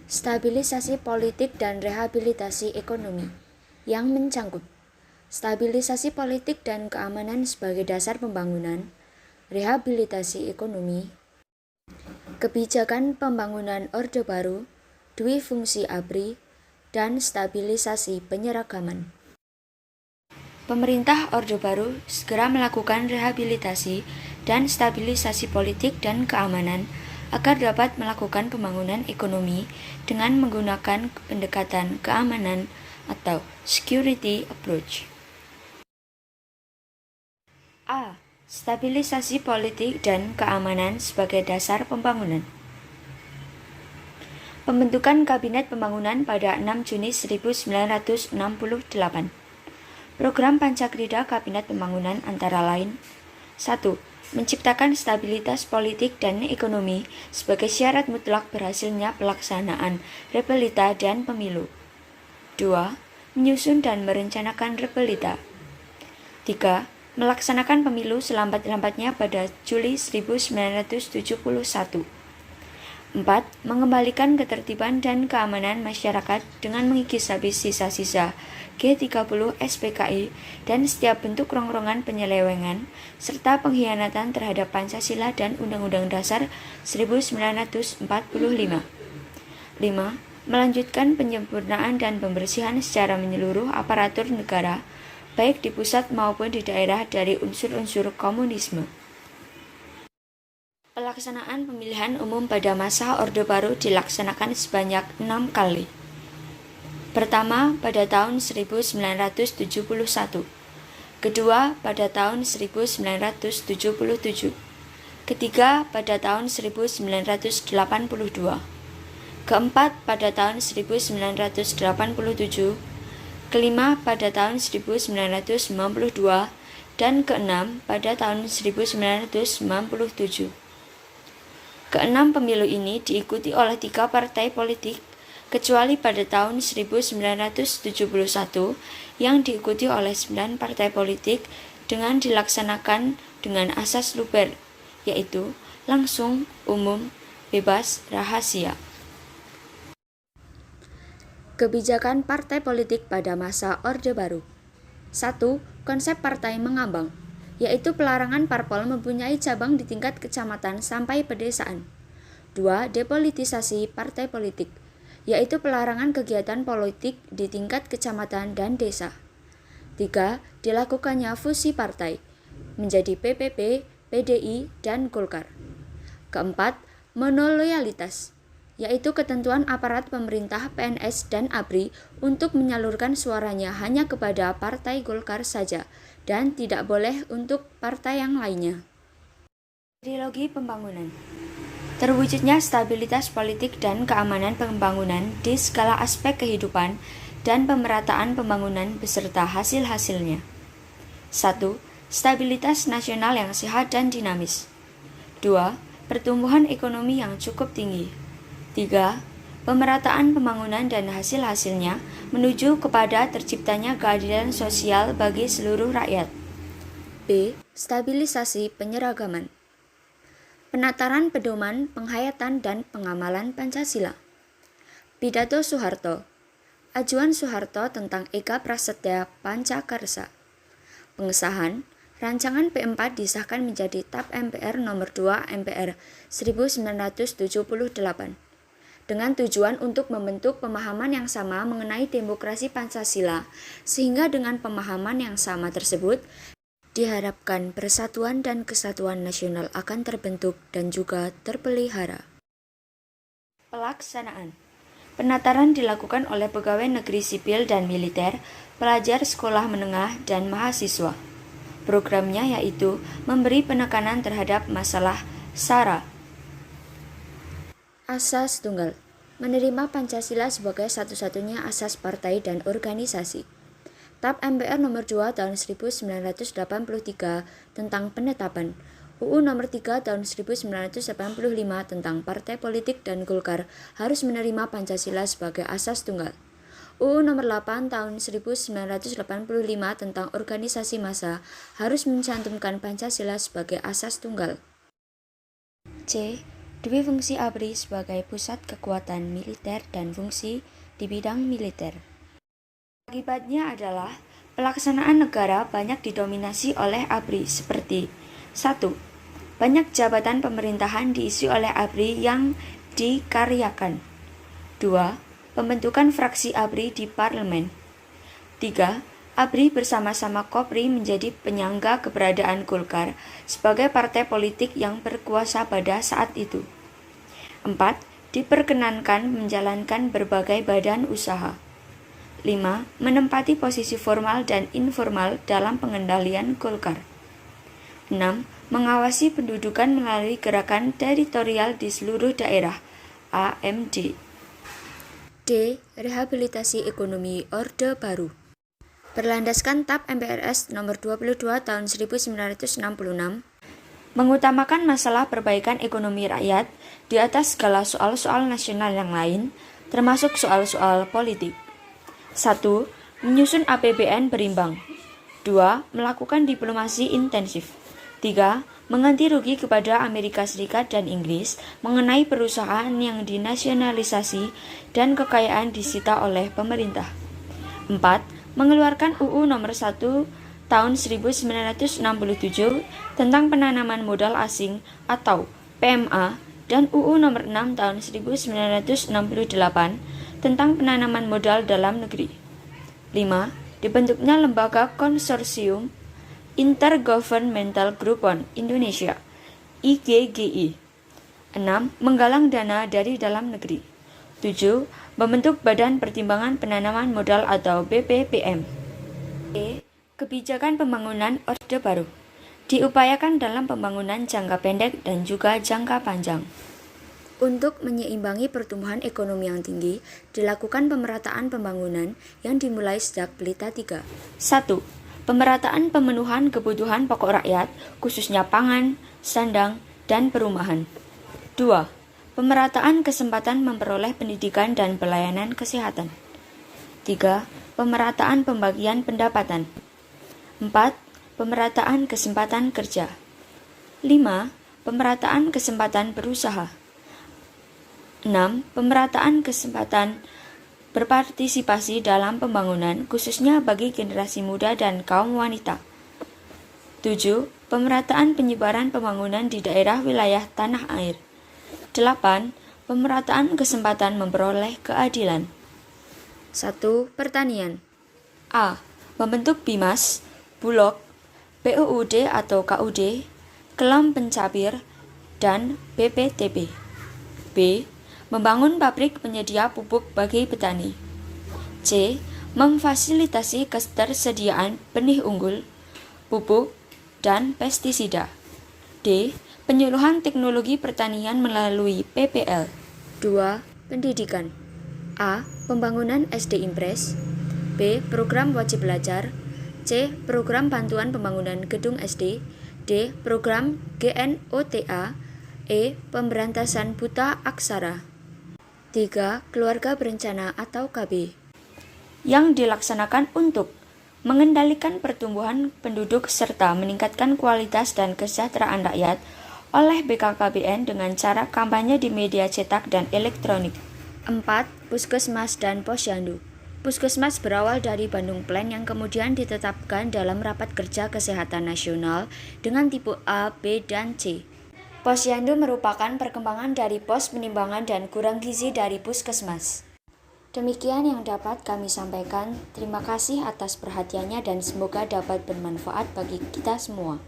Stabilisasi politik dan rehabilitasi ekonomi yang mencangkup stabilisasi politik dan keamanan sebagai dasar pembangunan, rehabilitasi ekonomi, kebijakan pembangunan Orde Baru, dui fungsi ABRI, dan stabilisasi penyeragaman. Pemerintah Orde Baru segera melakukan rehabilitasi dan stabilisasi politik dan keamanan agar dapat melakukan pembangunan ekonomi dengan menggunakan pendekatan keamanan atau security approach. A. Stabilisasi politik dan keamanan sebagai dasar pembangunan. Pembentukan Kabinet Pembangunan pada 6 Juni 1968. Program Pancakrida Kabinet Pembangunan antara lain: 1. Menciptakan stabilitas politik dan ekonomi sebagai syarat mutlak berhasilnya pelaksanaan repelita dan pemilu. 2. Menyusun dan merencanakan repelita. 3. Melaksanakan pemilu selambat-lambatnya pada Juli 1971. 4. Mengembalikan ketertiban dan keamanan masyarakat dengan mengikis habis sisa-sisa G30 SPKI dan setiap bentuk rongrongan penyelewengan serta pengkhianatan terhadap Pancasila dan Undang-Undang Dasar 1945. 5. Melanjutkan penyempurnaan dan pembersihan secara menyeluruh aparatur negara, baik di pusat maupun di daerah, dari unsur-unsur komunisme. Pelaksanaan pemilihan umum pada masa Orde Baru dilaksanakan sebanyak 6 kali. Pertama, pada tahun 1971. Kedua, pada tahun 1977. Ketiga, pada tahun 1982. Keempat, pada tahun 1987. Kelima, pada tahun 1992, dan keenam, pada tahun 1997. Keenam pemilu ini diikuti oleh 3 partai politik, kecuali pada tahun 1971 yang diikuti oleh 9 partai politik dengan dilaksanakan dengan asas Luber, yaitu langsung, umum, bebas, rahasia. Kebijakan partai politik pada masa Orde Baru. 1. Konsep partai mengambang, yaitu pelarangan parpol mempunyai cabang di tingkat kecamatan sampai pedesaan. 2. Depolitisasi partai politik, yaitu pelarangan kegiatan politik di tingkat kecamatan dan desa. 3. Dilakukannya fusi partai menjadi PPP, PDI, dan Golkar. Keempat, monoloyalitas, yaitu ketentuan aparat pemerintah, PNS, dan ABRI untuk menyalurkan suaranya hanya kepada Partai Golkar saja dan tidak boleh untuk partai yang lainnya. Ideologi pembangunan. Terwujudnya stabilitas politik dan keamanan pembangunan di segala aspek kehidupan dan pemerataan pembangunan beserta hasil-hasilnya. 1. Stabilitas nasional yang sehat dan dinamis. 2. Pertumbuhan ekonomi yang cukup tinggi. 3. Pemerataan pembangunan dan hasil-hasilnya menuju kepada terciptanya keadilan sosial bagi seluruh rakyat. B. Stabilisasi penyeragaman. Penataran pedoman, penghayatan, dan pengamalan Pancasila. Pidato Soeharto. Ajuan Soeharto tentang Eka Prasetya Pancakarsa. Pengesahan. Rancangan P4 disahkan menjadi TAP MPR nomor 2 MPR 1978. Dengan tujuan untuk membentuk pemahaman yang sama mengenai demokrasi Pancasila, sehingga dengan pemahaman yang sama tersebut, diharapkan persatuan dan kesatuan nasional akan terbentuk dan juga terpelihara. Pelaksanaan. Penataran dilakukan oleh pegawai negeri sipil dan militer, pelajar sekolah menengah, dan mahasiswa. Programnya yaitu memberi penekanan terhadap masalah SARA. Asas tunggal. Menerima Pancasila sebagai satu-satunya asas partai dan organisasi. TAP MPR nomor 2 tahun 1983 tentang penetapan. UU nomor 3 tahun 1985 tentang partai politik dan Golkar harus menerima Pancasila sebagai asas tunggal. UU nomor 8 tahun 1985 tentang organisasi massa harus mencantumkan Pancasila sebagai asas tunggal. C. Dua fungsi ABRI sebagai pusat kekuatan militer dan fungsi di bidang militer. Akibatnya adalah pelaksanaan negara banyak didominasi oleh ABRI seperti 1. Banyak jabatan pemerintahan diisi oleh ABRI yang dikaryakan. 2. Pembentukan fraksi ABRI di parlemen. 3. ABRI bersama-sama KOPRI menjadi penyangga keberadaan Golkar sebagai partai politik yang berkuasa pada saat itu. 4. Diperkenankan menjalankan berbagai badan usaha. 5. Menempati posisi formal dan informal dalam pengendalian Golkar. 6. Mengawasi pendudukan melalui gerakan teritorial di seluruh daerah AMD. D. Rehabilitasi ekonomi Orde Baru. Berlandaskan TAP MPRS nomor 22 tahun 1966, mengutamakan masalah perbaikan ekonomi rakyat di atas segala soal-soal nasional yang lain, termasuk soal-soal politik. 1. Menyusun APBN berimbang. 2. Melakukan diplomasi intensif. 3. Mengganti rugi kepada Amerika Serikat dan Inggris mengenai perusahaan yang dinasionalisasi dan kekayaan disita oleh pemerintah. 4. Mengeluarkan UU nomor 1 tahun 1967 tentang penanaman modal asing atau PMA dan UU nomor 6 tahun 1968 tentang penanaman modal dalam negeri. 5. Dibentuknya lembaga konsorsium Intergovernmental Group on Indonesia (IGGI). 6. Menggalang dana dari dalam negeri. 7. Membentuk Badan Pertimbangan Penanaman Modal atau BPPM. E. Kebijakan pembangunan Orde Baru diupayakan dalam pembangunan jangka pendek dan juga jangka panjang. Untuk menyeimbangi pertumbuhan ekonomi yang tinggi, dilakukan pemerataan pembangunan yang dimulai sejak Pelita 3. 1. Pemerataan pemenuhan kebutuhan pokok rakyat, khususnya pangan, sandang, dan perumahan. 2. Pemerataan kesempatan memperoleh pendidikan dan pelayanan kesehatan. 3. Pemerataan pembagian pendapatan. 4. Pemerataan kesempatan kerja. 5. Pemerataan kesempatan berusaha. 6. Pemerataan kesempatan berpartisipasi dalam pembangunan, khususnya bagi generasi muda dan kaum wanita. 7. Pemerataan penyebaran pembangunan di daerah wilayah tanah air. 8. Pemerataan kesempatan memperoleh keadilan. 1. Pertanian. A. Membentuk BIMAS, Bulog, PUUD atau KUD, Kelam Pencapir, dan BPTB. B. Membangun pabrik penyedia pupuk bagi petani. C. Memfasilitasi ketersediaan benih unggul, pupuk, dan pestisida. D. Penyuluhan teknologi pertanian melalui PPL. 2. Pendidikan. A. Pembangunan SD Impres. B. Program wajib belajar. C. Program bantuan pembangunan gedung SD. D. Program GNOTA. E. Pemberantasan buta aksara. 3. Keluarga berencana atau KB, yang dilaksanakan untuk mengendalikan pertumbuhan penduduk serta meningkatkan kualitas dan kesejahteraan rakyat oleh BKKBN dengan cara kampanye di media cetak dan elektronik. 4. Puskesmas dan Posyandu. Puskesmas berawal dari Bandung Plan yang kemudian ditetapkan dalam Rapat Kerja Kesehatan Nasional dengan tipe A, B, dan C. Posyandu merupakan perkembangan dari pos penimbangan dan kurang gizi dari puskesmas. Demikian yang dapat kami sampaikan. Terima kasih atas perhatiannya dan semoga dapat bermanfaat bagi kita semua.